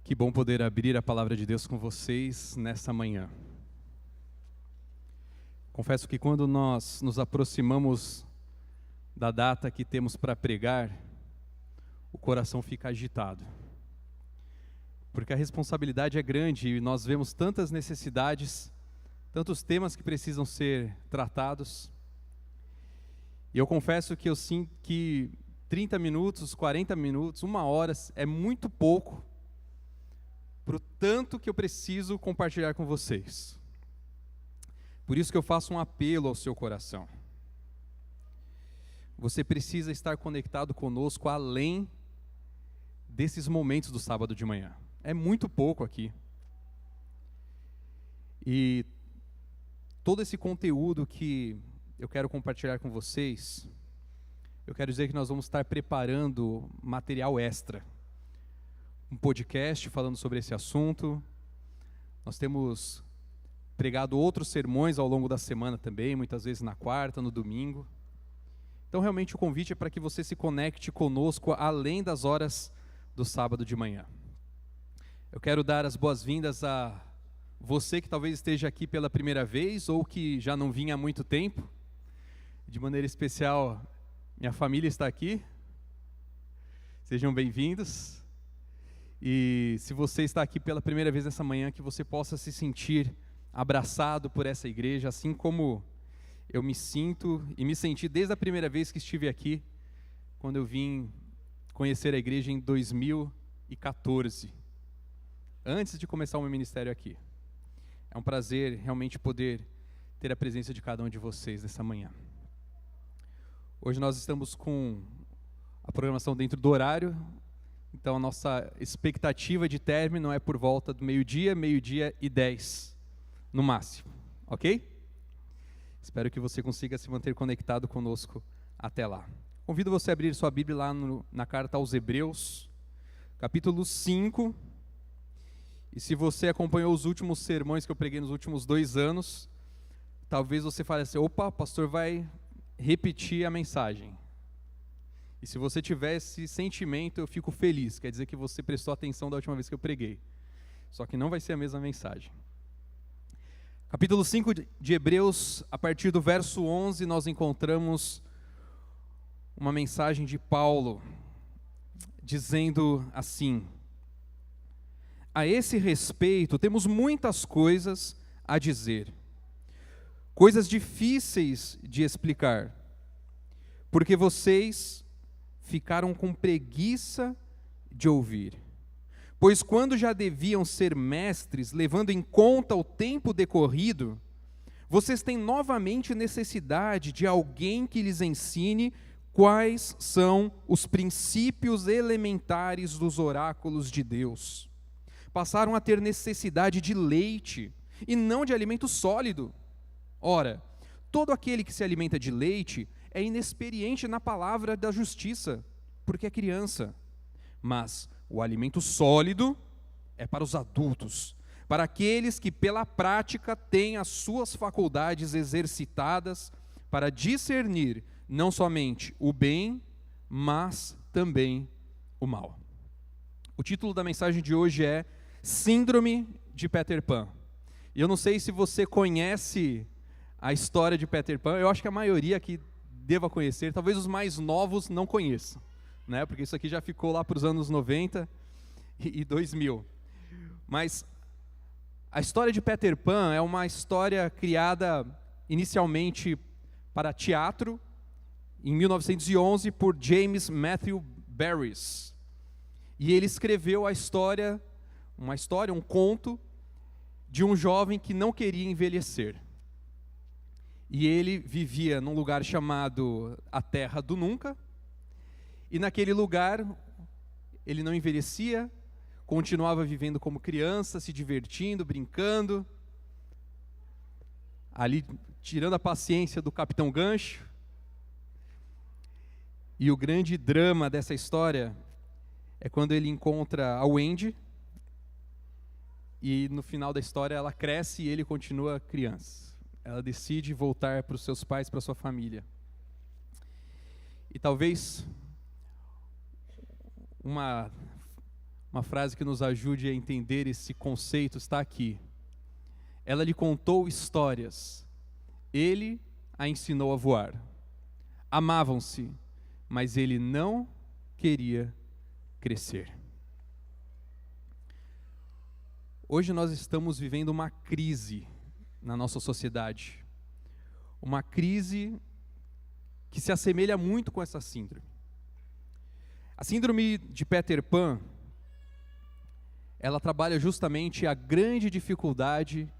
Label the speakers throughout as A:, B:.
A: Que bom poder abrir a palavra de Deus com vocês nessa manhã. Confesso que quando nós nos aproximamos da data que temos para pregar, o coração fica agitado. Porque a responsabilidade é grande e nós vemos tantas necessidades, tantos temas que precisam ser tratados. E eu confesso que eu sinto que 30 minutos, 40 minutos, 1 hora é muito pouco para o tanto que eu preciso compartilhar com vocês. Por isso que eu faço um apelo ao seu coração. Você precisa estar conectado conosco além desses momentos do sábado de manhã. É muito pouco aqui. E todo esse conteúdo que eu quero compartilhar com vocês, eu quero dizer que nós vamos estar preparando material extra. Um podcast falando sobre esse assunto. Nós temos pregado outros sermões ao longo da semana também, muitas vezes na quarta, no domingo. Então, realmente, o convite é para que você se conecte conosco além das horas do sábado de manhã. Eu quero dar as boas-vindas a você que talvez esteja aqui pela primeira vez ou que já não vinha há muito tempo. De maneira especial, minha família está aqui. Sejam bem-vindos. E se você está aqui pela primeira vez nessa manhã, que você possa se sentir abraçado por essa igreja, assim como eu me sinto e me senti desde a primeira vez que estive aqui, quando eu vim conhecer a igreja em 2014, antes de começar o meu ministério aqui. É um prazer realmente poder ter a presença de cada um de vocês nessa manhã. Hoje nós estamos com a programação dentro do horário, então a nossa expectativa de término é por volta do meio-dia, 12:10, no máximo, ok? Espero que você consiga se manter conectado conosco até lá. Convido você a abrir sua Bíblia lá na carta aos Hebreus, capítulo 5. E se você acompanhou os últimos sermões que eu preguei nos últimos 2 anos, talvez você fale assim: opa, o pastor vai repetir a mensagem. E se você tiver esse sentimento, eu fico feliz. Quer dizer que você prestou atenção da última vez que eu preguei. Só que não vai ser a mesma mensagem. Capítulo 5 de Hebreus, a partir do verso 11, nós encontramos uma mensagem de Paulo, dizendo assim: a esse respeito, temos muitas coisas a dizer, coisas difíceis de explicar, porque vocês ficaram com preguiça de ouvir. Pois quando já deviam ser mestres, levando em conta o tempo decorrido, vocês têm novamente necessidade de alguém que lhes ensine quais são os princípios elementares dos oráculos de Deus. Passaram a ter necessidade de leite e não de alimento sólido. Ora, todo aquele que se alimenta de leite é inexperiente na palavra da justiça, porque é criança. Mas o alimento sólido é para os adultos, para aqueles que pela prática têm as suas faculdades exercitadas para discernir não somente o bem, mas também o mal. O título da mensagem de hoje é Síndrome de Peter Pan. E eu não sei se você conhece a história de Peter Pan, eu acho que a maioria aqui deva conhecer, talvez os mais novos não conheçam, né? Porque isso aqui já ficou lá para os anos 90 e 2000. Mas a história de Peter Pan é uma história criada inicialmente para teatro, em 1911, por James Matthew Barrie. E ele escreveu um conto de um jovem que não queria envelhecer. E ele vivia num lugar chamado a Terra do Nunca, e naquele lugar ele não envelhecia, continuava vivendo como criança, se divertindo, brincando, ali tirando a paciência do Capitão Gancho. E o grande drama dessa história é quando ele encontra a Wendy, e no final da história ela cresce e ele continua criança. Ela decide voltar para os seus pais, para a sua família. E talvez uma uma frase que nos ajude a entender esse conceito está aqui. Ela lhe contou histórias, ele a ensinou a voar. Amavam-se, mas ele não queria crescer. Hoje nós estamos vivendo uma crise na nossa sociedade. Uma crise que se assemelha muito com essa síndrome. A síndrome de Peter Pan, ela trabalha justamente a grande dificuldade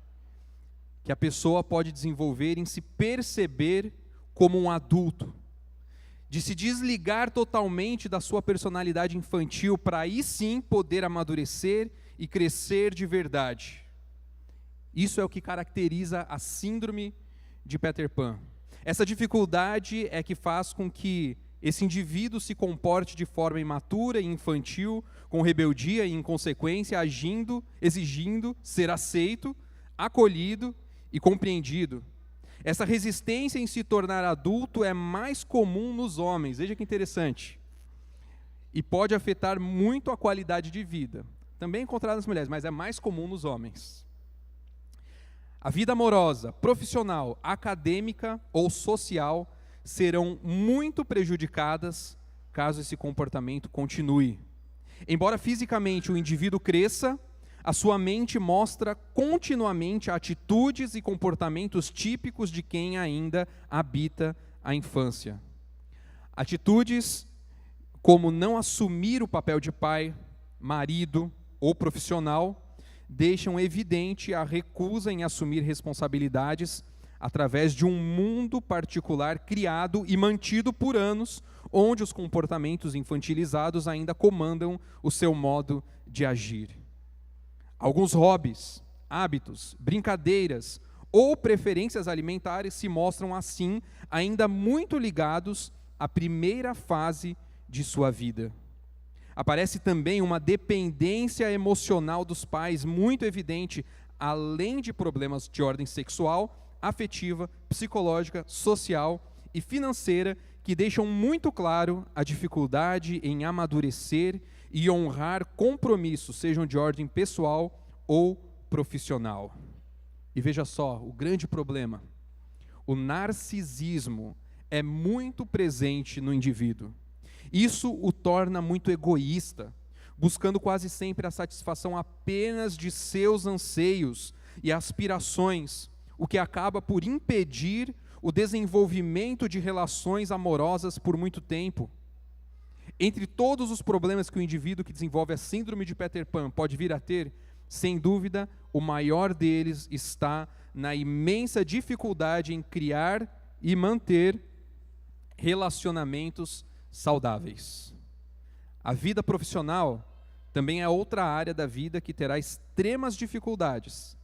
A: que a pessoa pode desenvolver em se perceber como um adulto, de se desligar totalmente da sua personalidade infantil para aí sim poder amadurecer e crescer de verdade. Isso é o que caracteriza a síndrome de Peter Pan. Essa dificuldade é que faz com que esse indivíduo se comporte de forma imatura e infantil, com rebeldia e inconsequência, exigindo ser aceito, acolhido e compreendido. Essa resistência em se tornar adulto é mais comum nos homens, veja que interessante, e pode afetar muito a qualidade de vida. Também encontrado nas mulheres, mas é mais comum nos homens. A vida amorosa, profissional, acadêmica ou social serão muito prejudicadas caso esse comportamento continue. Embora fisicamente o indivíduo cresça, a sua mente mostra continuamente atitudes e comportamentos típicos de quem ainda habita a infância. Atitudes como não assumir o papel de pai, marido ou profissional, deixam evidente a recusa em assumir responsabilidades através de um mundo particular criado e mantido por anos, onde os comportamentos infantilizados ainda comandam o seu modo de agir. Alguns hobbies, hábitos, brincadeiras ou preferências alimentares se mostram assim ainda muito ligados à primeira fase de sua vida. Aparece também uma dependência emocional dos pais muito evidente, além de problemas de ordem sexual, afetiva, psicológica, social e financeira, que deixam muito claro a dificuldade em amadurecer e honrar compromissos, sejam de ordem pessoal ou profissional. E veja só, o grande problema: o narcisismo é muito presente no indivíduo. Isso o torna muito egoísta, buscando quase sempre a satisfação apenas de seus anseios e aspirações, o que acaba por impedir o desenvolvimento de relações amorosas por muito tempo. Entre todos os problemas que o indivíduo que desenvolve a síndrome de Peter Pan pode vir a ter, sem dúvida, o maior deles está na imensa dificuldade em criar e manter relacionamentos saudáveis. A vida profissional também é outra área da vida que terá extremas dificuldades.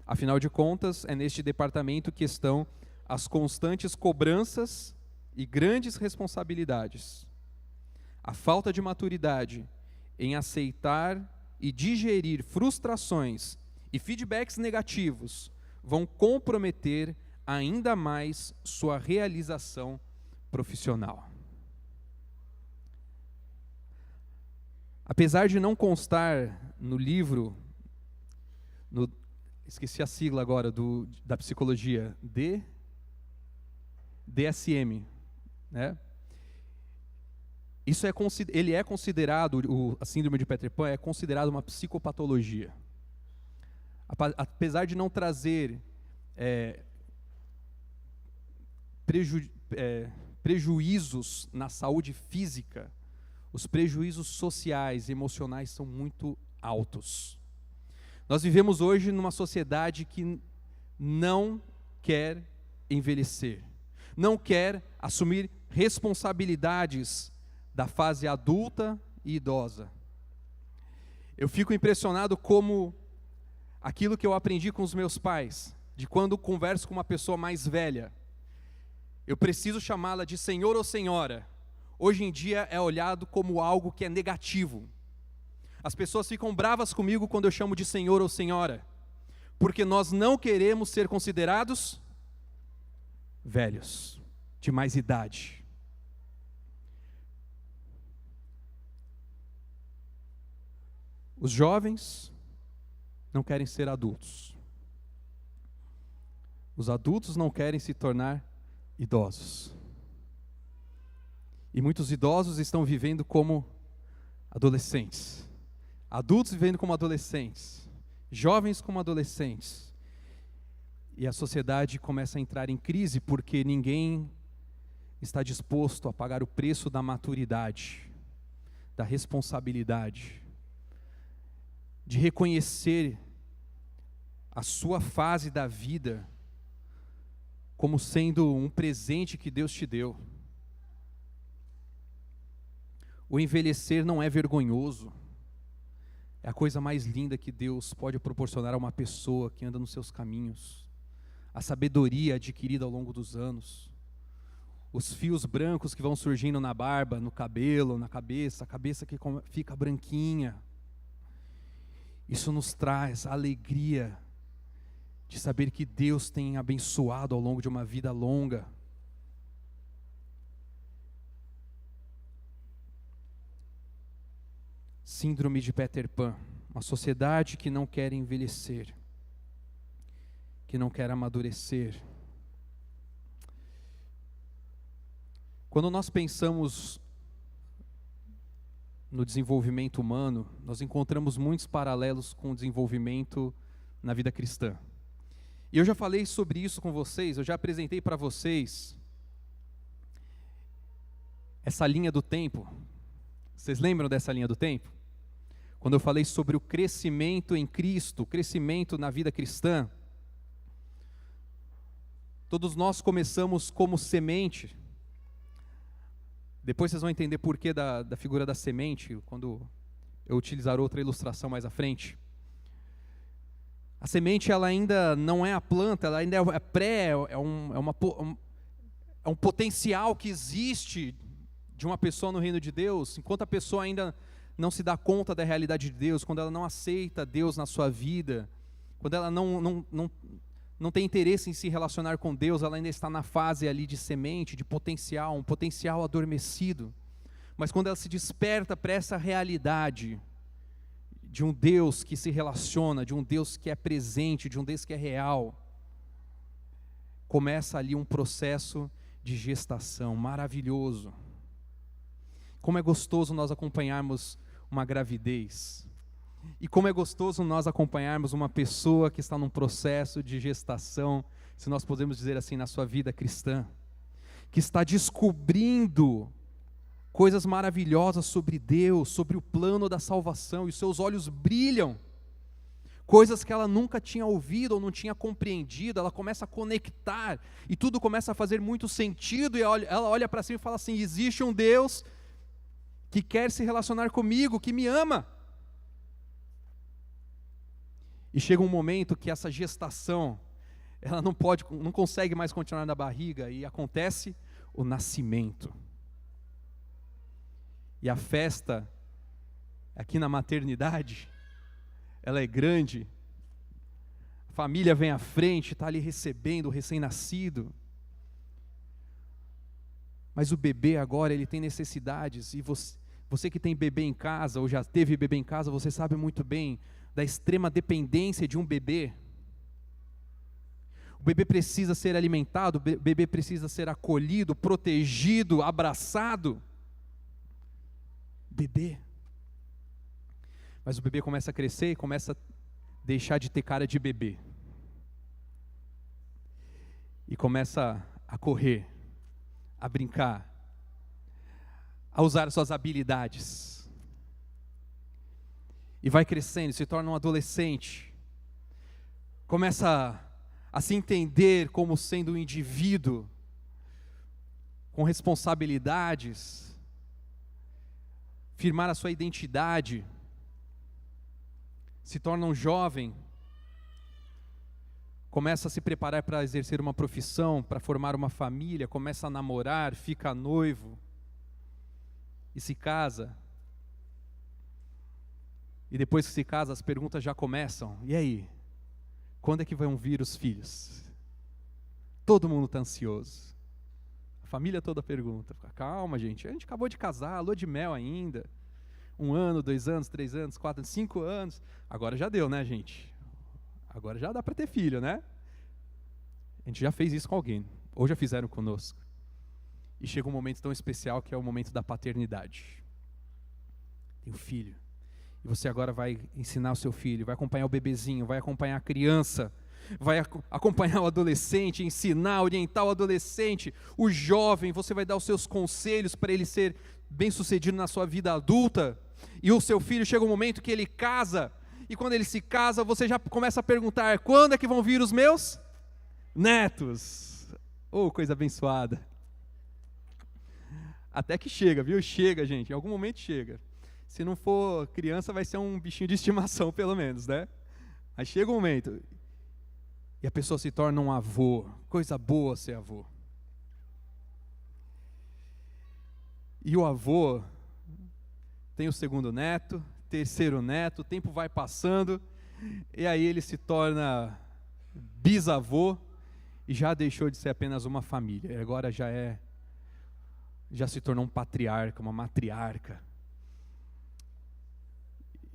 A: Afinal de contas, é neste departamento que estão as constantes cobranças e grandes responsabilidades. A falta de maturidade em aceitar e digerir frustrações e feedbacks negativos vão comprometer ainda mais sua realização profissional. Apesar de não constar no livro, esqueci a sigla agora da psicologia, DSM, né? Ele é considerado, a síndrome de Peter Pan é considerado uma psicopatologia. Apesar de não trazer prejuízos na saúde física, os prejuízos sociais e emocionais são muito altos. Nós vivemos hoje numa sociedade que não quer envelhecer, não quer assumir responsabilidades da fase adulta e idosa. Eu fico impressionado como aquilo que eu aprendi com os meus pais, de quando converso com uma pessoa mais velha, eu preciso chamá-la de senhor ou senhora. Hoje em dia é olhado como algo que é negativo. As pessoas ficam bravas comigo quando eu chamo de senhor ou senhora, porque nós não queremos ser considerados velhos, de mais idade. Os jovens não querem ser adultos. Os adultos não querem se tornar idosos. E muitos idosos estão vivendo como adolescentes. Adultos vivendo como adolescentes. Jovens como adolescentes. E a sociedade começa a entrar em crise porque ninguém está disposto a pagar o preço da maturidade, da responsabilidade, de reconhecer a sua fase da vida como sendo um presente que Deus te deu. O envelhecer não é vergonhoso. É a coisa mais linda que Deus pode proporcionar a uma pessoa que anda nos seus caminhos. A sabedoria adquirida ao longo dos anos. Os fios brancos que vão surgindo na barba, no cabelo, na cabeça, a cabeça que fica branquinha. Isso nos traz a alegria de saber que Deus tem abençoado ao longo de uma vida longa. Síndrome de Peter Pan, uma sociedade que não quer envelhecer, que não quer amadurecer. Quando nós pensamos no desenvolvimento humano, nós encontramos muitos paralelos com o desenvolvimento na vida cristã. E eu já falei sobre isso com vocês, eu já apresentei para vocês essa linha do tempo. Vocês lembram dessa linha do tempo? Quando eu falei sobre o crescimento em Cristo, o crescimento na vida cristã, todos nós começamos como semente. Depois vocês vão entender por que da figura da semente, quando eu utilizar outra ilustração mais à frente. A semente, ela ainda não é a planta, ela ainda é um potencial que existe de uma pessoa no reino de Deus, enquanto a pessoa ainda não se dá conta da realidade de Deus, quando ela não aceita Deus na sua vida, quando ela não tem interesse em se relacionar com Deus, ela ainda está na fase ali de semente, de potencial, um potencial adormecido. Mas quando ela se desperta para essa realidade de um Deus que se relaciona, de um Deus que é presente, de um Deus que é real, começa ali um processo de gestação maravilhoso. Como é gostoso nós acompanharmos uma gravidez. E como é gostoso nós acompanharmos uma pessoa que está num processo de gestação, se nós podemos dizer assim, na sua vida cristã, que está descobrindo coisas maravilhosas sobre Deus, sobre o plano da salvação, e os seus olhos brilham, coisas que ela nunca tinha ouvido ou não tinha compreendido, ela começa a conectar, e tudo começa a fazer muito sentido, e ela olha para cima e fala assim: existe um Deus que quer se relacionar comigo, que me ama. E chega um momento que essa gestação, ela não consegue mais continuar na barriga, e acontece o nascimento. E a festa, aqui na maternidade, ela é grande, a família vem à frente, está ali recebendo o recém-nascido. Mas o bebê agora, ele tem necessidades, e você que tem bebê em casa, ou já teve bebê em casa, você sabe muito bem da extrema dependência de um bebê. O bebê precisa ser alimentado, o bebê precisa ser acolhido, protegido, abraçado. Bebê. Mas o bebê começa a crescer e começa a deixar de ter cara de bebê. E começa a correr, a brincar, a usar suas habilidades. E vai crescendo, se torna um adolescente. Começa a se entender como sendo um indivíduo com responsabilidades, firmar a sua identidade, se torna um jovem, começa a se preparar para exercer uma profissão, para formar uma família, começa a namorar, fica noivo e se casa. E depois que se casa, as perguntas já começam. E aí? Quando é que vão vir os filhos? Todo mundo está ansioso. A família toda pergunta. Calma, gente, a gente acabou de casar, lua de mel ainda. 1 ano, 2 anos, 3 anos, 4 anos, 5 anos. Agora já deu, né, gente? Agora já dá para ter filho, né? A gente já fez isso com alguém, ou já fizeram conosco. E chega um momento tão especial que é o momento da paternidade. Tem um filho. E você agora vai ensinar o seu filho, vai acompanhar o bebezinho, vai acompanhar a criança, vai acompanhar o adolescente, ensinar, orientar o adolescente, o jovem, você vai dar os seus conselhos para ele ser bem-sucedido na sua vida adulta. E o seu filho chega um momento que ele casa, e quando ele se casa, você já começa a perguntar: quando é que vão vir os meus netos? Oh, coisa abençoada. Até que chega, viu? Chega, gente, em algum momento chega. Se não for criança, vai ser um bichinho de estimação, pelo menos, né? Aí chega um momento, e a pessoa se torna um avô. Coisa boa ser avô. E o avô tem o segundo neto, terceiro neto, o tempo vai passando, e aí ele se torna bisavô, e já deixou de ser apenas uma família, agora já se tornou um patriarca, uma matriarca.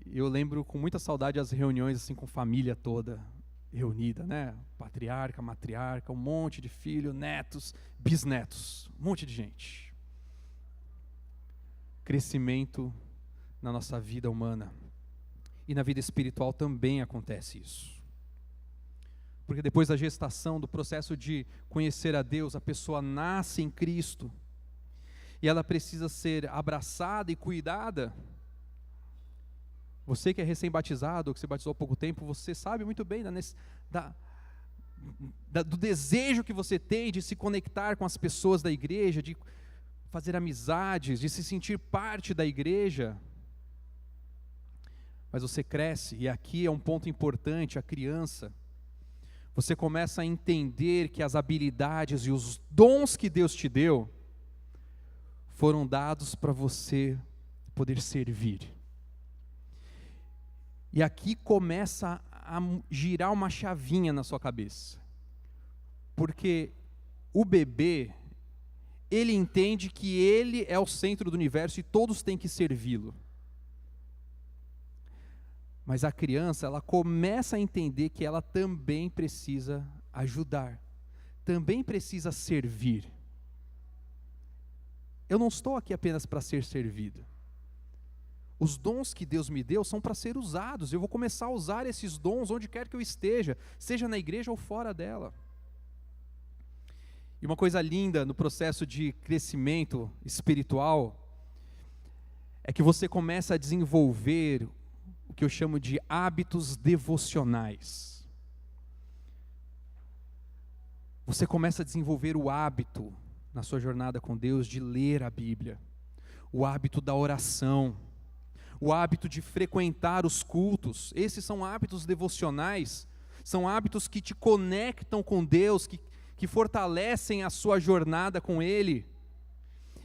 A: Eu lembro com muita saudade as reuniões assim com família toda reunida, né? Patriarca, matriarca, um monte de filhos, netos, bisnetos, um monte de gente. Crescimento na nossa vida humana. E na vida espiritual também acontece isso. Porque depois da gestação, do processo de conhecer a Deus, a pessoa nasce em Cristo. E ela precisa ser abraçada e cuidada. Você que é recém-batizado, ou que se batizou há pouco tempo, você sabe muito bem do desejo que você tem de se conectar com as pessoas da igreja, de fazer amizades, de se sentir parte da igreja. Mas você cresce, e aqui é um ponto importante, a criança. Você começa a entender que as habilidades e os dons que Deus te deu foram dados para você poder servir. E aqui começa a girar uma chavinha na sua cabeça. Porque o bebê, ele entende que ele é o centro do universo e todos têm que servi-lo. Mas a criança, ela começa a entender que ela também precisa ajudar, também precisa servir. Eu não estou aqui apenas para ser servido. Os dons que Deus me deu são para ser usados. Eu vou começar a usar esses dons onde quer que eu esteja, seja na igreja ou fora dela. E uma coisa linda no processo de crescimento espiritual é que você começa a desenvolver o que eu chamo de hábitos devocionais. Você começa a desenvolver o hábito na sua jornada com Deus de ler a Bíblia, o hábito da oração, o hábito de frequentar os cultos. Esses são hábitos devocionais, são hábitos que te conectam com Deus, que fortalecem a sua jornada com Ele,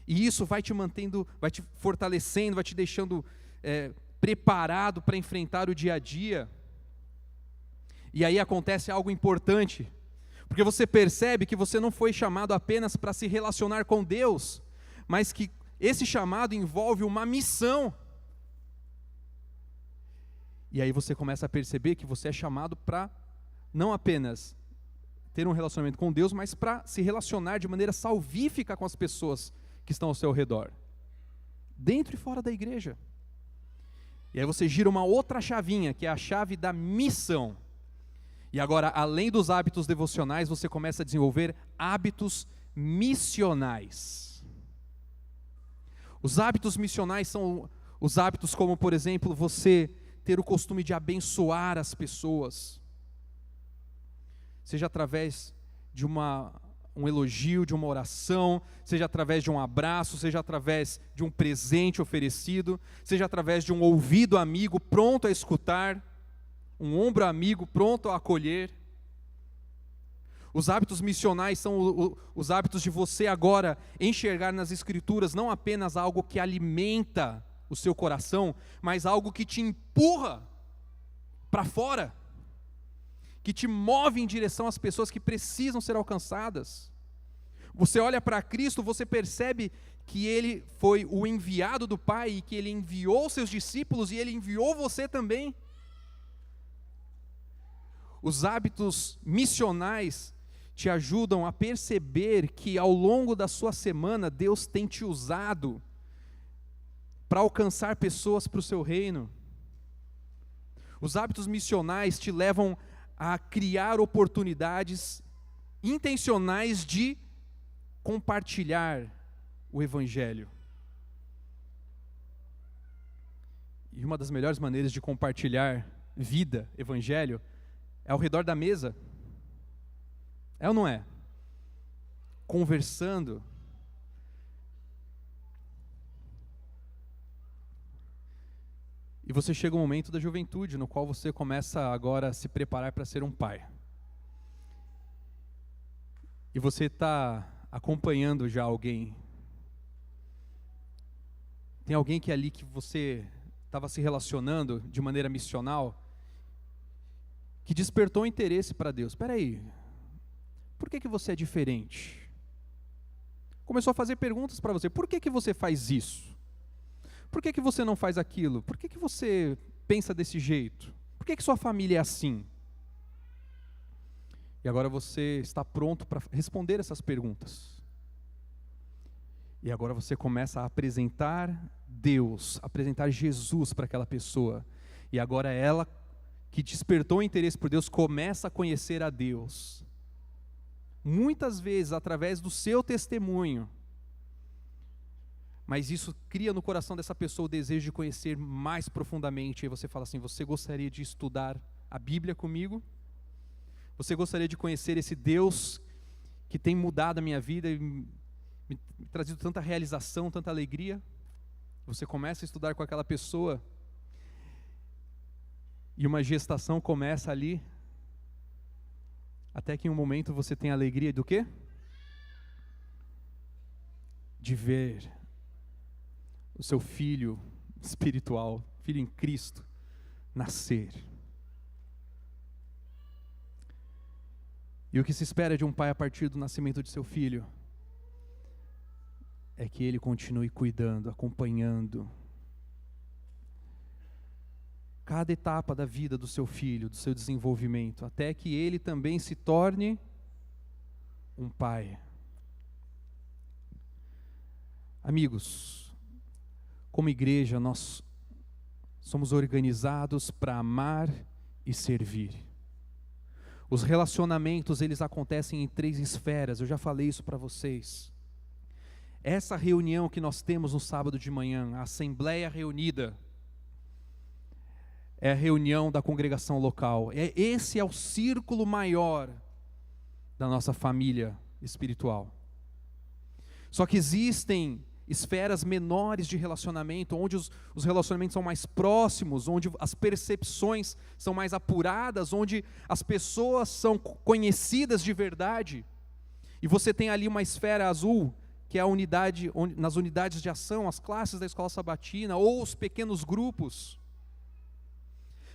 A: e isso vai te mantendo, vai te fortalecendo, vai te deixando preparado para enfrentar o dia a dia. E aí acontece algo importante, porque você percebe que você não foi chamado apenas para se relacionar com Deus, mas que esse chamado envolve uma missão. E aí você começa a perceber que você é chamado para não apenas ter um relacionamento com Deus, mas para se relacionar de maneira salvífica com as pessoas que estão ao seu redor, dentro e fora da igreja. E aí você gira uma outra chavinha, que é a chave da missão. E agora, além dos hábitos devocionais, você começa a desenvolver hábitos missionais. Os hábitos missionais são os hábitos como, por exemplo, você ter o costume de abençoar as pessoas, seja através de um elogio, de uma oração, seja através de um abraço, seja através de um presente oferecido, seja através de um ouvido amigo pronto a escutar, um ombro amigo pronto a acolher. Os hábitos missionais são os hábitos de você agora enxergar nas Escrituras não apenas algo que alimenta o seu coração, mas algo que te empurra para fora, que te move em direção às pessoas que precisam ser alcançadas. Você olha para Cristo, você percebe que ele foi o enviado do Pai e que ele enviou seus discípulos e ele enviou você também. Os hábitos missionais te ajudam a perceber que ao longo da sua semana Deus tem te usado para alcançar pessoas para o seu reino. Os hábitos missionais te levam a criar oportunidades intencionais de compartilhar o Evangelho. E uma das melhores maneiras de compartilhar vida, Evangelho, é ao redor da mesa. É ou não é? Conversando. E você chega um momento da juventude, no qual você começa agora a se preparar para ser um pai. E você está acompanhando já alguém. Tem alguém que ali que você estava se relacionando de maneira missional, que despertou interesse para Deus. Espera aí, por que você é diferente? Começou a fazer perguntas para você. Por que você faz isso? Por que você não faz aquilo? Por que você pensa desse jeito? Por que sua família é assim? E agora você está pronto para responder essas perguntas. E agora você começa a apresentar Deus, apresentar Jesus para aquela pessoa. E agora ela, que despertou o interesse por Deus, começa a conhecer a Deus. Muitas vezes através do seu testemunho. Mas isso cria no coração dessa pessoa o desejo de conhecer mais profundamente. E você fala assim: você gostaria de estudar a Bíblia comigo? Você gostaria de conhecer esse Deus que tem mudado a minha vida e me trazido tanta realização, tanta alegria? Você começa a estudar com aquela pessoa e uma gestação começa ali, até que em um momento você tem a alegria do quê? De ver o seu filho espiritual, filho em Cristo, nascer. E o que se espera de um pai a partir do nascimento de seu filho é que ele continue cuidando, acompanhando cada etapa da vida do seu filho, do seu desenvolvimento, até que ele também se torne um pai. Amigos, como igreja, nós somos organizados para amar e servir. Os relacionamentos, eles acontecem em 3 esferas, eu já falei isso para vocês. Essa reunião que nós temos no sábado de manhã, a Assembleia Reunida, é a reunião da congregação local. Esse é o círculo maior da nossa família espiritual. Só que existem esferas menores de relacionamento, onde os relacionamentos são mais próximos, onde as percepções são mais apuradas, onde as pessoas são conhecidas de verdade. E você tem ali uma esfera azul, que é a unidade, nas unidades de ação, as classes da escola sabatina, ou os pequenos grupos.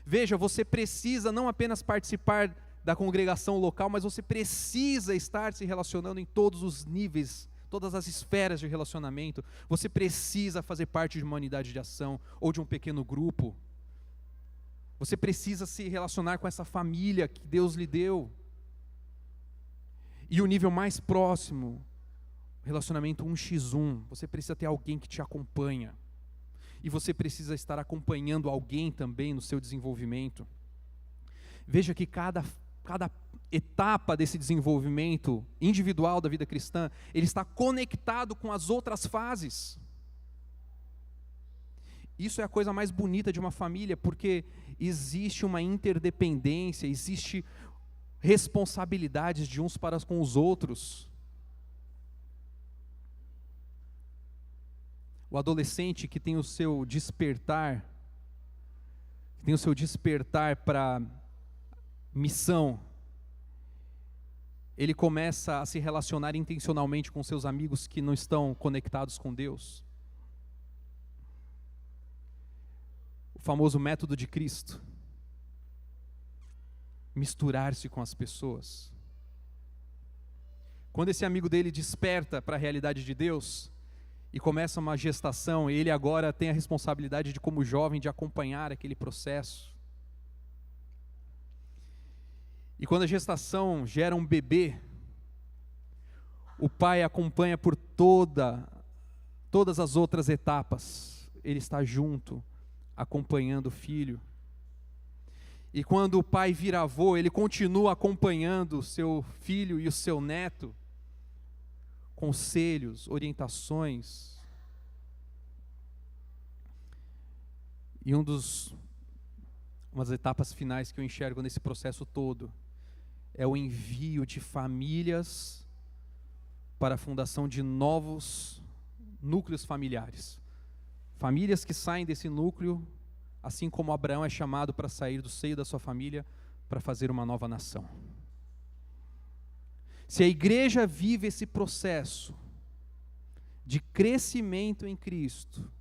A: Veja, você precisa não apenas participar da congregação local, mas você precisa estar se relacionando em todos os níveis, todas as esferas de relacionamento. Você precisa fazer parte de uma unidade de ação ou de um pequeno grupo. Você precisa se relacionar com essa família que Deus lhe deu. E o nível mais próximo, relacionamento 1x1, você precisa ter alguém que te acompanha. E você precisa estar acompanhando alguém também no seu desenvolvimento. Veja que cada etapa desse desenvolvimento individual da vida cristã, ele está conectado com as outras fases. Isso é a coisa mais bonita de uma família, porque existe uma interdependência, existe responsabilidades de uns para com os outros. O adolescente que tem o seu despertar, para missão, ele começa a se relacionar intencionalmente com seus amigos que não estão conectados com Deus. O famoso método de Cristo. Misturar-se com as pessoas. Quando esse amigo dele desperta para a realidade de Deus, e começa uma gestação, ele agora tem a responsabilidade de, como jovem, de acompanhar aquele processo. E quando a gestação gera um bebê, o pai acompanha por todas as outras etapas. Ele está junto, acompanhando o filho. E quando o pai vira avô, ele continua acompanhando o seu filho e o seu neto, conselhos, orientações. E umas etapas finais que eu enxergo nesse processo todo é o envio de famílias para a fundação de novos núcleos familiares. Famílias que saem desse núcleo, assim como Abraão é chamado para sair do seio da sua família para fazer uma nova nação. Se a igreja vive esse processo de crescimento em Cristo,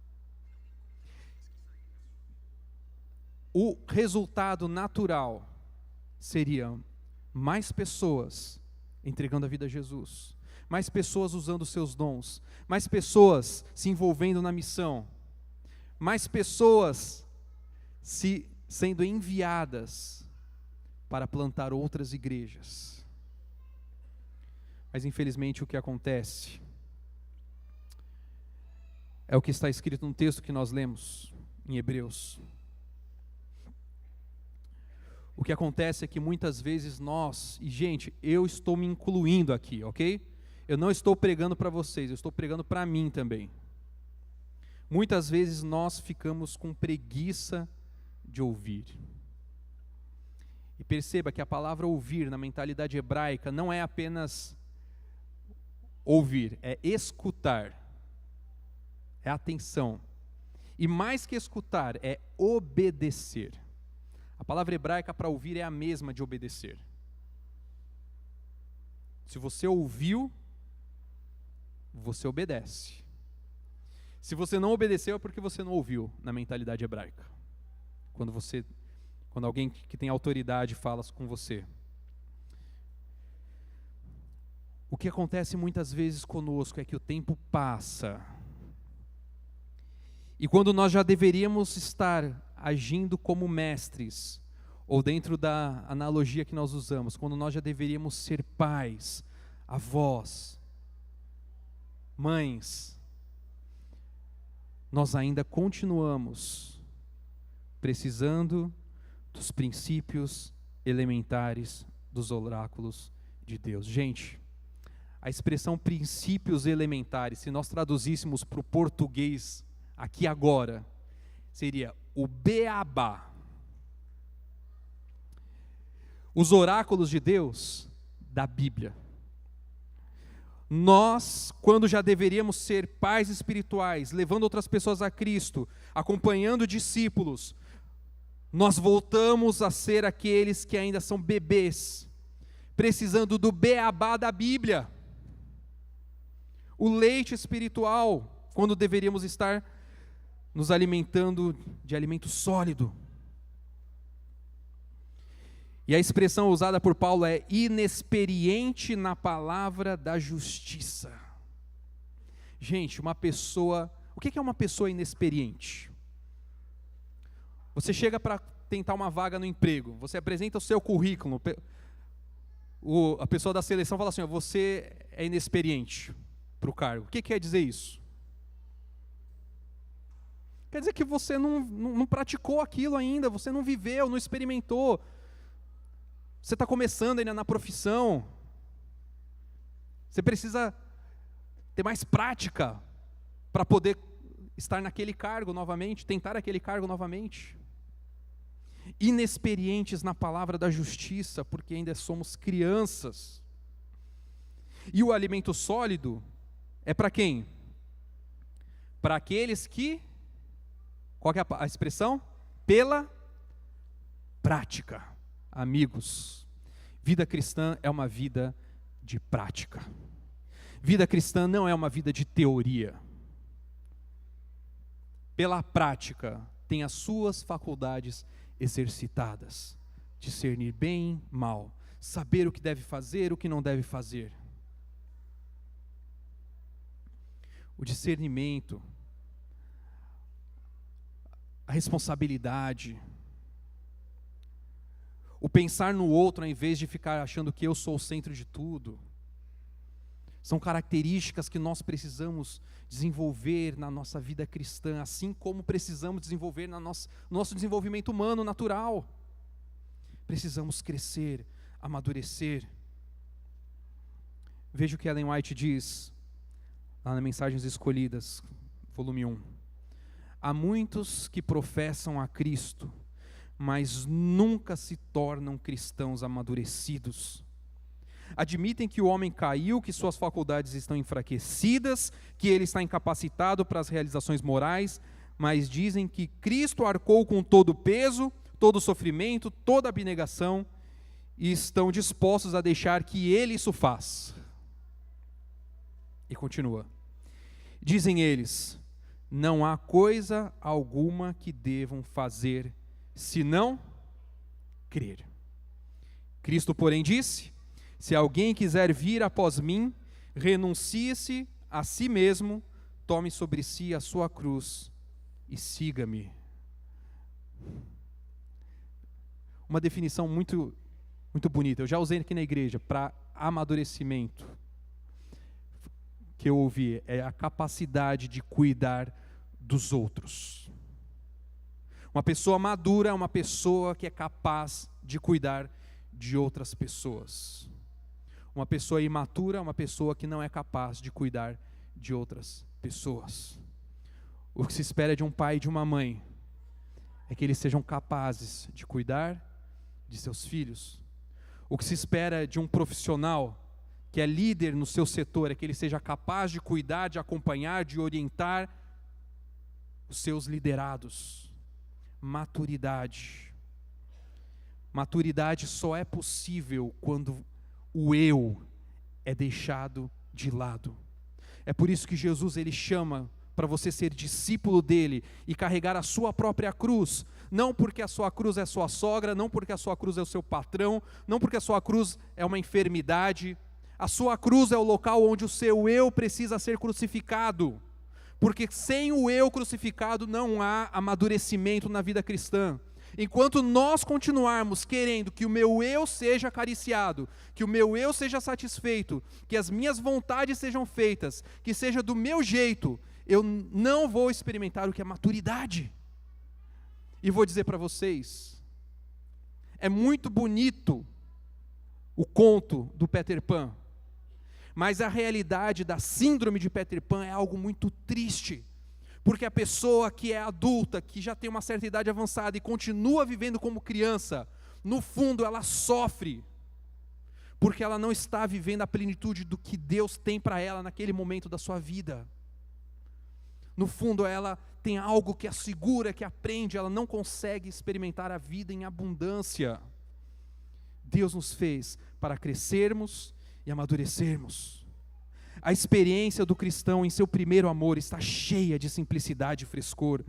A: o resultado natural seria mais pessoas entregando a vida a Jesus, mais pessoas usando os seus dons, mais pessoas se envolvendo na missão, mais pessoas sendo enviadas para plantar outras igrejas. Mas infelizmente o que acontece é o que está escrito no texto que nós lemos em Hebreus. O que acontece é que muitas vezes nós, e gente, eu estou me incluindo aqui, ok? Eu não estou pregando para vocês, eu estou pregando para mim também. Muitas vezes nós ficamos com preguiça de ouvir. E perceba que a palavra ouvir na mentalidade hebraica não é apenas ouvir, é escutar, é atenção. E mais que escutar, é obedecer. A palavra hebraica para ouvir é a mesma de obedecer. Se você ouviu, você obedece. Se você não obedeceu, é porque você não ouviu, na mentalidade hebraica. Quando alguém que tem autoridade fala com você. O que acontece muitas vezes conosco é que o tempo passa. E quando nós já deveríamos estar agindo como mestres, ou dentro da analogia que nós usamos, quando nós já deveríamos ser pais, avós, mães, nós ainda continuamos precisando dos princípios elementares dos oráculos de Deus. Gente, a expressão princípios elementares, se nós traduzíssemos para o português aqui agora, seria o beabá. Os oráculos de Deus da Bíblia. Nós, quando já deveríamos ser pais espirituais, levando outras pessoas a Cristo, acompanhando discípulos, nós voltamos a ser aqueles que ainda são bebês, precisando do beabá da Bíblia, o leite espiritual, quando deveríamos estar nos alimentando de alimento sólido. E a expressão usada por Paulo é inexperiente na palavra da justiça. Gente, uma pessoa... O que é uma pessoa inexperiente? Você chega para tentar uma vaga no emprego, você apresenta o seu currículo, a pessoa da seleção fala assim, você é inexperiente para o cargo. O que quer dizer isso? Quer dizer que você não praticou aquilo ainda, você não viveu, não experimentou. Você está começando ainda na profissão. Você precisa ter mais prática para poder estar naquele cargo novamente, tentar aquele cargo novamente. Inexperientes na palavra da justiça, porque ainda somos crianças. E o alimento sólido é para quem? Para aqueles que... Qual que é a expressão? Pela prática. Amigos, vida cristã é uma vida de prática. Vida cristã não é uma vida de teoria. Pela prática, tem as suas faculdades exercitadas. Discernir bem, mal. Saber o que deve fazer, o que não deve fazer. o discernimento, a responsabilidade, o pensar no outro ao invés de ficar achando que eu sou o centro de tudo. São características que nós precisamos desenvolver na nossa vida cristã, assim como precisamos desenvolver no nosso desenvolvimento humano natural. Precisamos crescer, amadurecer. Veja o que Ellen White diz lá na Mensagens Escolhidas, volume 1. Há muitos que professam a Cristo, mas nunca se tornam cristãos amadurecidos. Admitem que o homem caiu, que suas faculdades estão enfraquecidas, que ele está incapacitado para as realizações morais, mas dizem que Cristo arcou com todo o peso, todo o sofrimento, toda a abnegação, e estão dispostos a deixar que Ele isso faça. E continua. Dizem eles, não há coisa alguma que devam fazer, senão crer. Cristo, porém, disse, se alguém quiser vir após mim, renuncie-se a si mesmo, tome sobre si a sua cruz e siga-me. Uma definição muito bonita, eu já usei aqui na igreja, para amadurecimento, que eu ouvi, é a capacidade de cuidar dos outros. Uma pessoa madura é uma pessoa que é capaz de cuidar de outras pessoas. Uma pessoa imatura é uma pessoa que não é capaz de cuidar de outras pessoas. O que se espera de um pai e de uma mãe é que eles sejam capazes de cuidar de seus filhos. O que se espera de um profissional que é líder no seu setor é que ele seja capaz de cuidar, de acompanhar, de orientar os seus liderados. Maturidade. Maturidade só é possível quando o eu é deixado de lado. É por isso que Jesus ele chama para você ser discípulo dele e carregar a sua própria cruz. Não porque a sua cruz é sua sogra, não porque a sua cruz é o seu patrão, não porque a sua cruz é uma enfermidade. A sua cruz é o local onde o seu eu precisa ser crucificado. Porque sem o eu crucificado não há amadurecimento na vida cristã. Enquanto nós continuarmos querendo que o meu eu seja acariciado, que o meu eu seja satisfeito, que as minhas vontades sejam feitas, que seja do meu jeito, eu não vou experimentar o que é maturidade. E vou dizer para vocês, é muito bonito o conto do Peter Pan, mas a realidade da síndrome de Peter Pan é algo muito triste. Porque a pessoa que é adulta, que já tem uma certa idade avançada e continua vivendo como criança, no fundo ela sofre, porque ela não está vivendo a plenitude do que Deus tem para ela naquele momento da sua vida. No fundo ela tem algo que a segura, que a prende, ela não consegue experimentar a vida em abundância. Deus nos fez para crescermos e amadurecermos. A experiência do cristão em seu primeiro amor está cheia de simplicidade e frescor,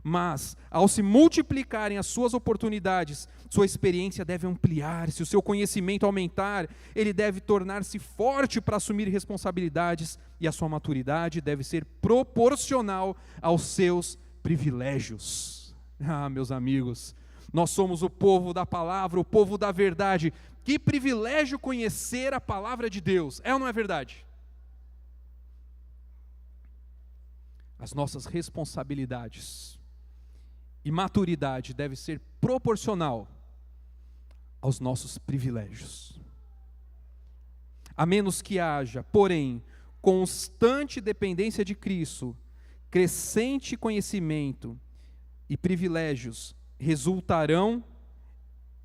A: mas ao se multiplicarem as suas oportunidades, sua experiência deve ampliar-se, o seu conhecimento aumentar, ele deve tornar-se forte para assumir responsabilidades e a sua maturidade deve ser proporcional aos seus privilégios. Ah, meus amigos, nós somos o povo da palavra, o povo da verdade. Que privilégio conhecer a palavra de Deus, é ou não é verdade? As nossas responsabilidades e maturidade devem ser proporcional aos nossos privilégios. A menos que haja, porém, constante dependência de Cristo, crescente conhecimento e privilégios resultarão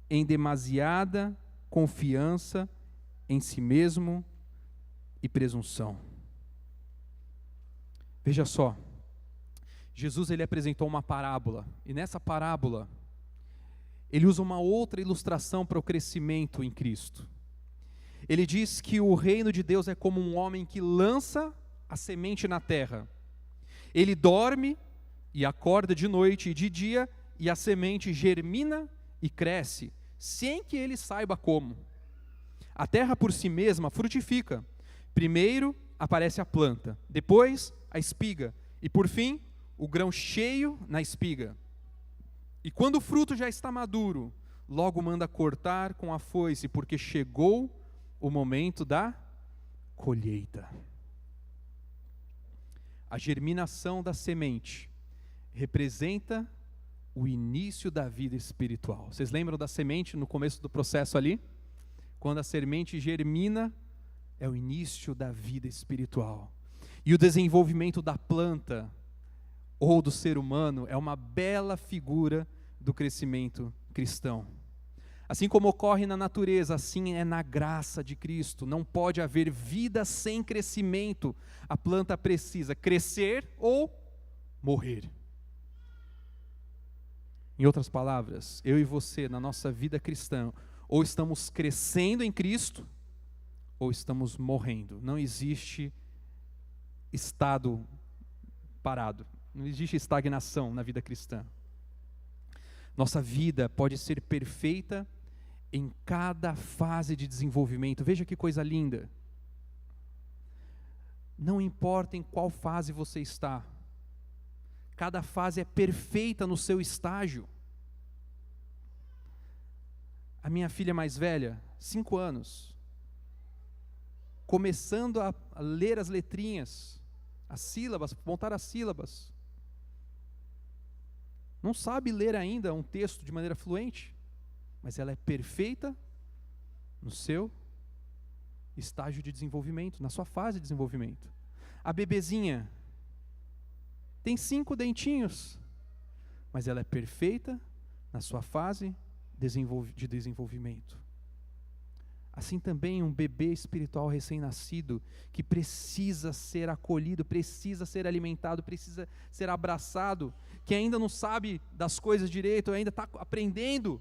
A: em demasiada confiança em si mesmo e presunção. Veja só, Jesus ele apresentou uma parábola, e nessa parábola, ele usa uma outra ilustração para o crescimento em Cristo. Ele diz que o reino de Deus é como um homem que lança a semente na terra. Ele dorme e acorda de noite e de dia, e a semente germina e cresce, sem que ele saiba como. A terra por si mesma frutifica. Primeiro aparece a planta, depois a espiga, e por fim, o grão cheio na espiga. E quando o fruto já está maduro, logo manda cortar com a foice, porque chegou o momento da colheita. A germinação da semente representa o início da vida espiritual. Vocês lembram da semente no começo do processo ali? Quando a semente germina, é o início da vida espiritual. E o desenvolvimento da planta ou do ser humano é uma bela figura do crescimento cristão. Assim como ocorre na natureza, assim é na graça de Cristo. Não pode haver vida sem crescimento. A planta precisa crescer ou morrer. Em outras palavras, eu e você, na nossa vida cristã, ou estamos crescendo em Cristo, ou estamos morrendo. Não existe estado parado. Não existe estagnação na vida cristã. Nossa vida pode ser perfeita em cada fase de desenvolvimento. Veja que coisa linda. Não importa em qual fase você está. Cada fase é perfeita no seu estágio. A minha filha mais velha, 5 anos, começando a ler as letrinhas, as sílabas, montar as sílabas. Não sabe ler ainda um texto de maneira fluente, mas ela é perfeita no seu estágio de desenvolvimento, na sua fase de desenvolvimento. A bebezinha tem 5 dentinhos, mas ela é perfeita na sua fase de desenvolvimento. Assim também um bebê espiritual recém-nascido, que precisa ser acolhido, precisa ser alimentado, precisa ser abraçado, que ainda não sabe das coisas direito, ainda está aprendendo,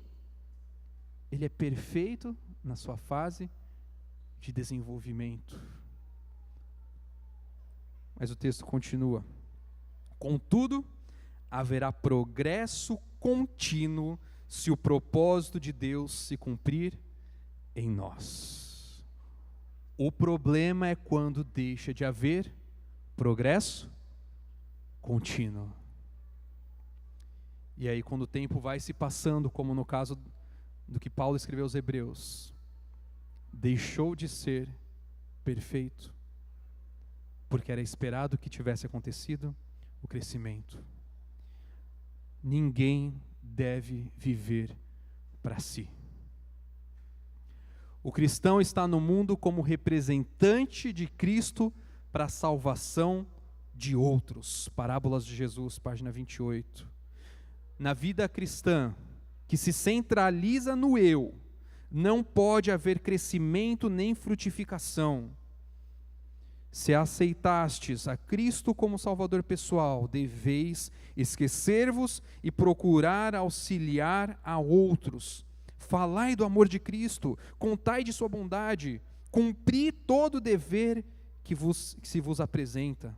A: ele é perfeito na sua fase de desenvolvimento. Mas o texto continua. Contudo, haverá progresso contínuo se o propósito de Deus se cumprir em nós. O problema é quando deixa de haver progresso contínuo. E aí, quando o tempo vai se passando, como no caso do que Paulo escreveu aos Hebreus, deixou de ser perfeito, porque era esperado que tivesse acontecido o crescimento. Ninguém deve viver para si. O cristão está no mundo como representante de Cristo para a salvação de outros. Parábolas de Jesus, página 28. Na vida cristã, que se centraliza no eu, não pode haver crescimento nem frutificação. Se aceitastes a Cristo como Salvador pessoal, deveis esquecer-vos e procurar auxiliar a outros. Falai do amor de Cristo, contai de sua bondade, cumpri todo o dever que se vos apresenta.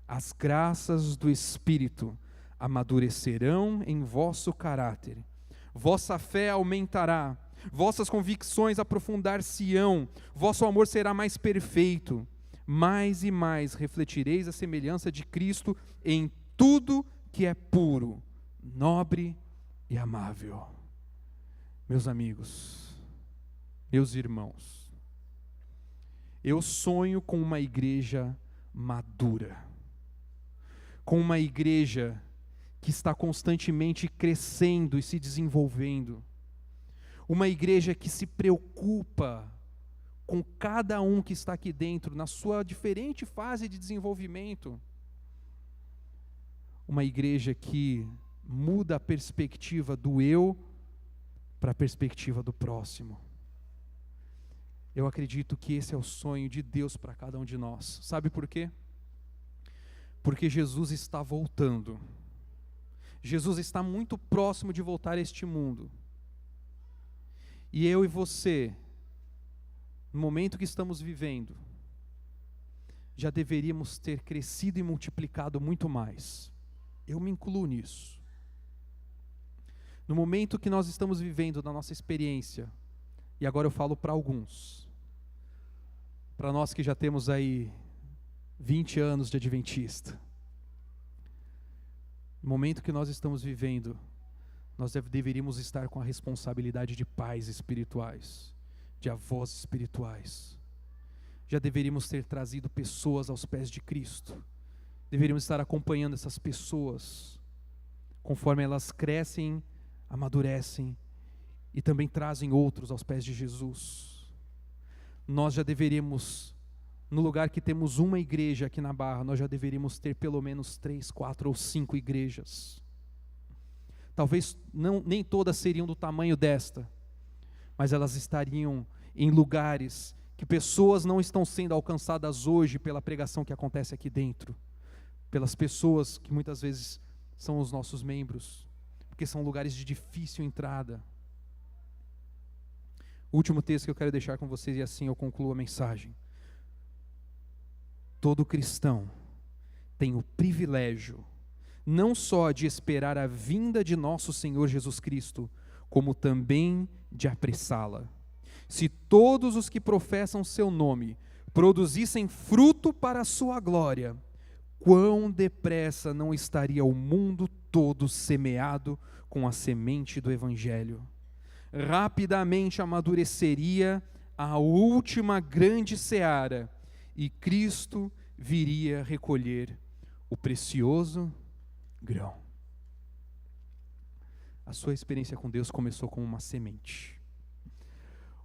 A: As graças do Espírito amadurecerão em vosso caráter. Vossa fé aumentará, vossas convicções aprofundar-se-ão, vosso amor será mais perfeito. Mais e mais refletireis a semelhança de Cristo em tudo que é puro, nobre e amável. Meus amigos, meus irmãos, eu sonho com uma igreja madura, com uma igreja que está constantemente crescendo e se desenvolvendo, uma igreja que se preocupa com cada um que está aqui dentro, na sua diferente fase de desenvolvimento. Uma igreja que muda a perspectiva do eu para a perspectiva do próximo. Eu acredito que esse é o sonho de Deus para cada um de nós. Sabe por quê? Porque Jesus está voltando. Jesus está muito próximo de voltar a este mundo. E eu e você, no momento que estamos vivendo, já deveríamos ter crescido e multiplicado muito mais. Eu me incluo nisso. No momento que nós estamos vivendo na nossa experiência, e agora eu falo para alguns, para nós que já temos aí 20 anos de adventista. No momento que nós estamos vivendo, nós deveríamos estar com a responsabilidade de pais espirituais, de avós espirituais. Já deveríamos ter trazido pessoas aos pés de Cristo. Deveríamos estar acompanhando essas pessoas, conforme elas crescem, amadurecem e também trazem outros aos pés de Jesus. Nós já deveríamos, no lugar que temos uma igreja aqui na Barra, nós já deveríamos ter pelo menos 3, 4 ou 5 igrejas. Talvez nem todas seriam do tamanho desta, mas elas estariam em lugares que pessoas não estão sendo alcançadas hoje pela pregação que acontece aqui dentro, pelas pessoas que muitas vezes são os nossos membros, porque são lugares de difícil entrada. O último texto que eu quero deixar com vocês, e assim eu concluo a mensagem. Todo cristão tem o privilégio não só de esperar a vinda de nosso Senhor Jesus Cristo, como também de apressá-la. Se todos os que professam seu nome produzissem fruto para a sua glória, quão depressa não estaria o mundo todo semeado com a semente do Evangelho. Rapidamente amadureceria a última grande seara, e Cristo viria recolher o precioso grão. A sua experiência com Deus começou com uma semente.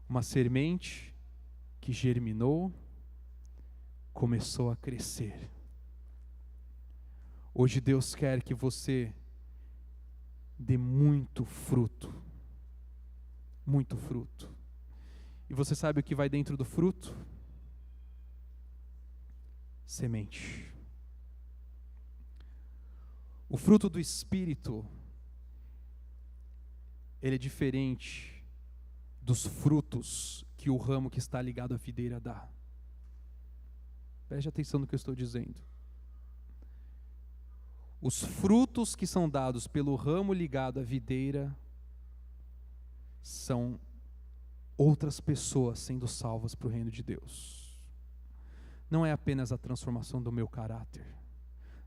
A: Uma semente que germinou, começou a crescer. Hoje Deus quer que você dê muito fruto. Muito fruto. E você sabe o que vai dentro do fruto? Semente. O fruto do Espírito, ele é diferente dos frutos que o ramo que está ligado à videira dá. Preste atenção no que eu estou dizendo. Os frutos que são dados pelo ramo ligado à videira são outras pessoas sendo salvas para o reino de Deus. Não é apenas a transformação do meu caráter.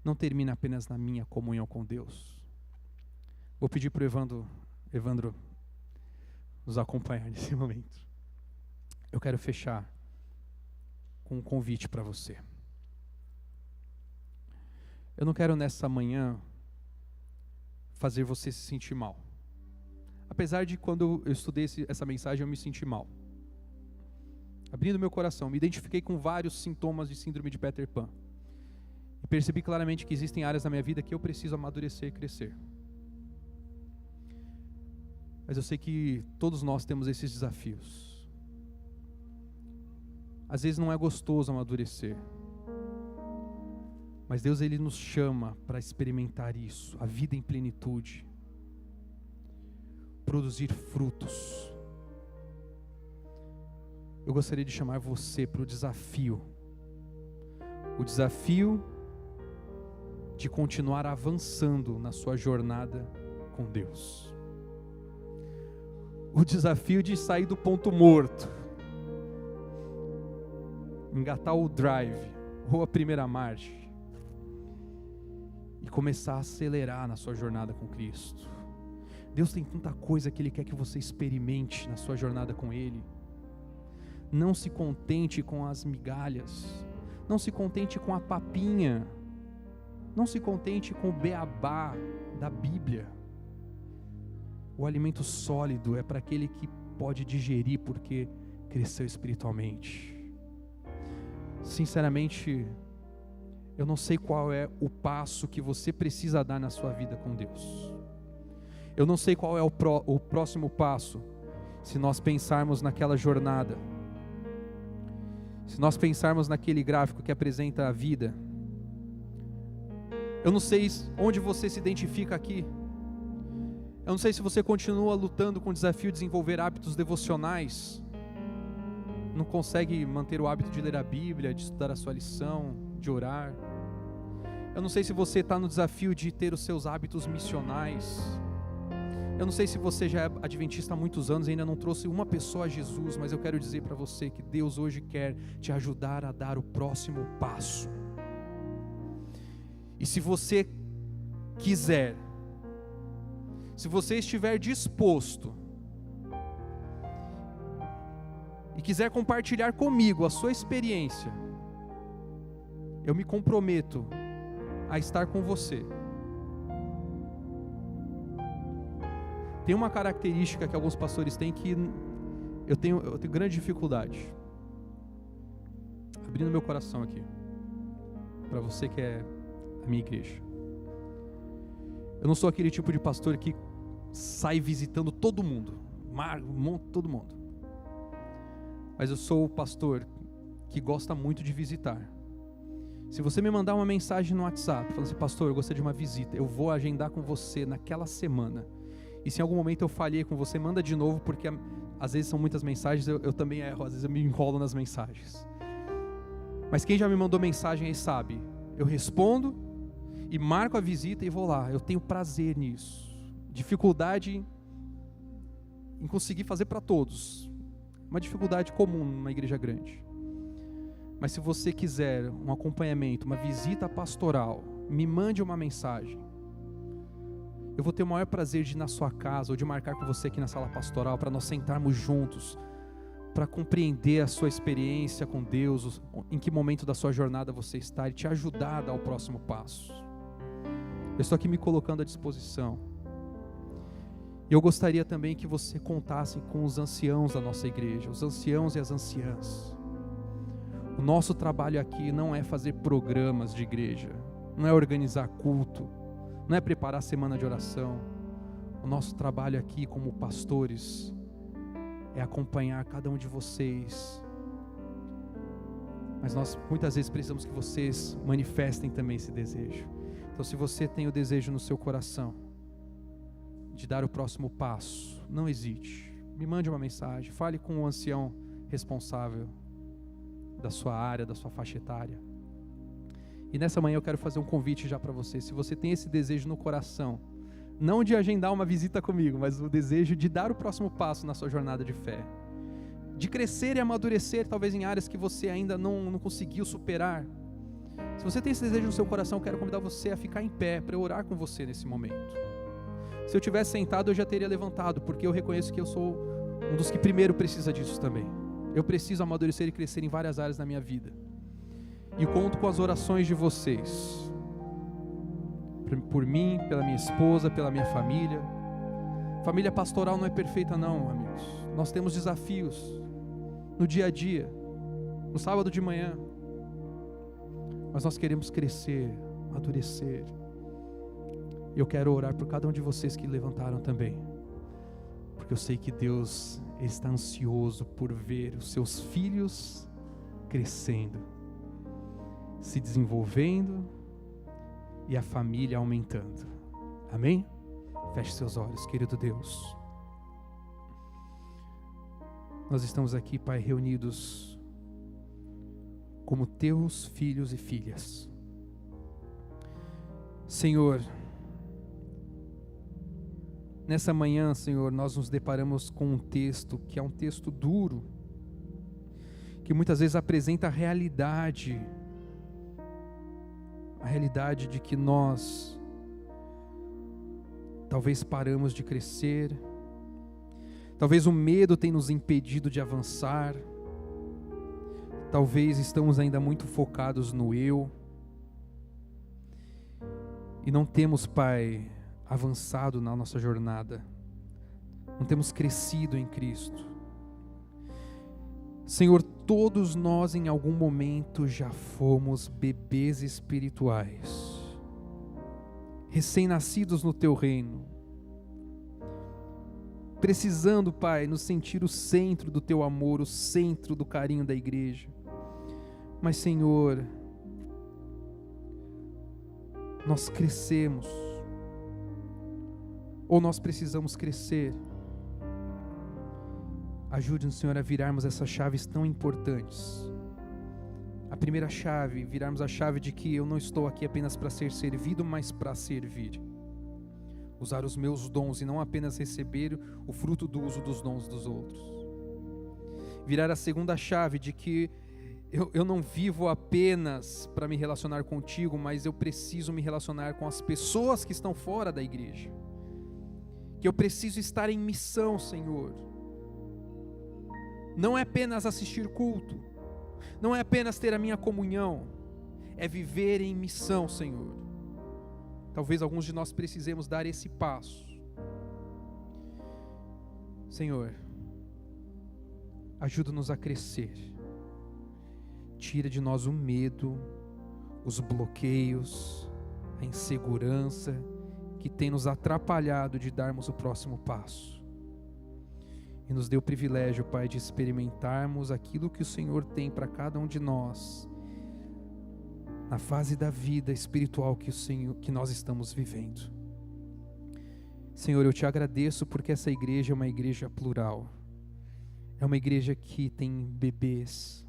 A: Não termina apenas na minha comunhão com Deus. Vou pedir para o Evandro nos acompanhar nesse momento. Eu quero fechar com um convite para você. Eu não quero nessa manhã fazer você se sentir mal. Apesar de quando eu estudei essa mensagem eu me senti mal. Abrindo meu coração, me identifiquei com vários sintomas de síndrome de Peter Pan. E percebi claramente que existem áreas da minha vida que eu preciso amadurecer e crescer. Mas eu sei que todos nós temos esses desafios. Às vezes não é gostoso amadurecer. Mas Deus, Ele nos chama para experimentar isso, a vida em plenitude. Produzir frutos. Eu gostaria de chamar você para o desafio. O desafio de continuar avançando na sua jornada com Deus. O desafio de sair do ponto morto. Engatar o drive ou a primeira marcha. E começar a acelerar na sua jornada com Cristo. Deus tem tanta coisa que Ele quer que você experimente na sua jornada com Ele. Não se contente com as migalhas. Não se contente com a papinha. Não se contente com o beabá da Bíblia. O alimento sólido é para aquele que pode digerir porque cresceu espiritualmente. Sinceramente, eu não sei qual é o passo que você precisa dar na sua vida com Deus. Eu não sei qual é o próximo passo, se nós pensarmos naquela jornada. Se nós pensarmos naquele gráfico que apresenta a vida. Eu não sei onde você se identifica aqui. Eu não sei se você continua lutando com o desafio de desenvolver hábitos devocionais. Não consegue manter o hábito de ler a Bíblia, de estudar a sua lição, de orar. Eu não sei se você está no desafio de ter os seus hábitos missionais. Eu não sei se você já é adventista há muitos anos e ainda não trouxe uma pessoa a Jesus, mas eu quero dizer para você que Deus hoje quer te ajudar a dar o próximo passo. E se você quiser, se você estiver disposto e quiser compartilhar comigo a sua experiência, eu me comprometo a estar com você. Tem uma característica que alguns pastores têm que eu tenho grande dificuldade. Abrindo meu coração aqui, para você que é a minha igreja. Eu não sou aquele tipo de pastor que sai visitando todo mundo, todo mundo. Mas eu sou o pastor que gosta muito de visitar. Se você me mandar uma mensagem no WhatsApp, falando assim, pastor, eu gostaria de uma visita, eu vou agendar com você naquela semana. E se em algum momento eu falhei com você, manda de novo, porque às vezes são muitas mensagens, eu também erro, às vezes eu me enrolo nas mensagens. Mas quem já me mandou mensagem aí sabe, eu respondo e marco a visita e vou lá. Eu tenho prazer nisso. Dificuldade em conseguir fazer para todos. Uma dificuldade comum numa igreja grande. Mas se você quiser um acompanhamento, uma visita pastoral, me mande uma mensagem. Eu vou ter o maior prazer de ir na sua casa ou de marcar com você aqui na sala pastoral para nós sentarmos juntos, para compreender a sua experiência com Deus, em que momento da sua jornada você está e te ajudar a dar o próximo passo. Eu estou aqui me colocando à disposição. E eu gostaria também que você contasse com os anciãos da nossa igreja, os anciãos e as anciãs. O nosso trabalho aqui não é fazer programas de igreja, não é organizar culto, não é preparar a semana de oração. O nosso trabalho aqui como pastores é acompanhar cada um de vocês. Mas nós muitas vezes precisamos que vocês manifestem também esse desejo. Então, se você tem o desejo no seu coração de dar o próximo passo, não hesite. Me mande uma mensagem, fale com o ancião responsável da sua área, da sua faixa etária. E nessa manhã eu quero fazer um convite já para você. Se você tem esse desejo no coração, não de agendar uma visita comigo, mas o desejo de dar o próximo passo na sua jornada de fé, de crescer e amadurecer talvez em áreas que você ainda não conseguiu superar. Se você tem esse desejo no seu coração, eu quero convidar você a ficar em pé para eu orar com você nesse momento. Se eu tivesse sentado, eu já teria levantado, porque eu reconheço que eu sou um dos que primeiro precisa disso também. Eu preciso amadurecer e crescer em várias áreas da minha vida. E conto com as orações de vocês. Por mim, pela minha esposa, pela minha família. Família pastoral não é perfeita não, amigos. Nós temos desafios no dia a dia, no sábado de manhã. Mas nós queremos crescer, amadurecer. Eu quero orar por cada um de vocês que levantaram também. Porque eu sei que Deus está ansioso por ver os seus filhos crescendo, se desenvolvendo e a família aumentando. Amém? Feche seus olhos, querido Deus. Nós estamos aqui, Pai, reunidos como teus filhos e filhas. Senhor, nessa manhã, Senhor, nós nos deparamos com um texto que é um texto duro, que muitas vezes apresenta a realidade de que nós talvez paramos de crescer, talvez o medo tenha nos impedido de avançar, talvez estamos ainda muito focados no eu, e não temos, Pai, avançado na nossa jornada, não temos crescido em Cristo. Senhor, todos nós em algum momento já fomos bebês espirituais, recém-nascidos no Teu reino, precisando, Pai, nos sentir o centro do Teu amor, o centro do carinho da igreja. Mas, Senhor, nós crescemos, ou nós precisamos crescer. Ajude-nos, Senhor, a virarmos essas chaves tão importantes. A primeira chave, virarmos a chave de que eu não estou aqui apenas para ser servido, mas para servir. Usar os meus dons e não apenas receber o fruto do uso dos dons dos outros. Virar a segunda chave de que eu não vivo apenas para me relacionar contigo, mas eu preciso me relacionar com as pessoas que estão fora da igreja. Que eu preciso estar em missão, Senhor. Não é apenas assistir culto, não é apenas ter a minha comunhão, é viver em missão, Senhor. Talvez alguns de nós precisemos dar esse passo. Senhor, ajuda-nos a crescer. Tira de nós o medo, os bloqueios, a insegurança que tem nos atrapalhado de darmos o próximo passo. E nos dê o privilégio, Pai, de experimentarmos aquilo que o Senhor tem para cada um de nós, na fase da vida espiritual que nós estamos vivendo. Senhor, eu te agradeço porque essa igreja é uma igreja plural. É uma igreja que tem bebês,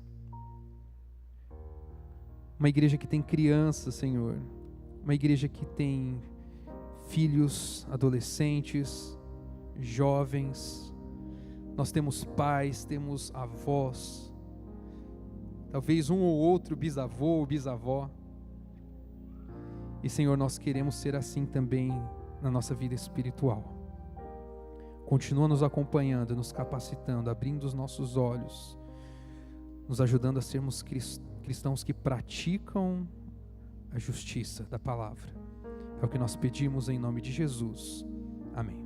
A: uma igreja que tem crianças, Senhor, uma igreja que tem filhos, adolescentes, jovens. Nós temos pais, temos avós, talvez um ou outro bisavô ou bisavó. E Senhor, nós queremos ser assim também na nossa vida espiritual. Continua nos acompanhando, nos capacitando, abrindo os nossos olhos, nos ajudando a sermos cristãos que praticam a justiça da palavra. É o que nós pedimos em nome de Jesus. Amém.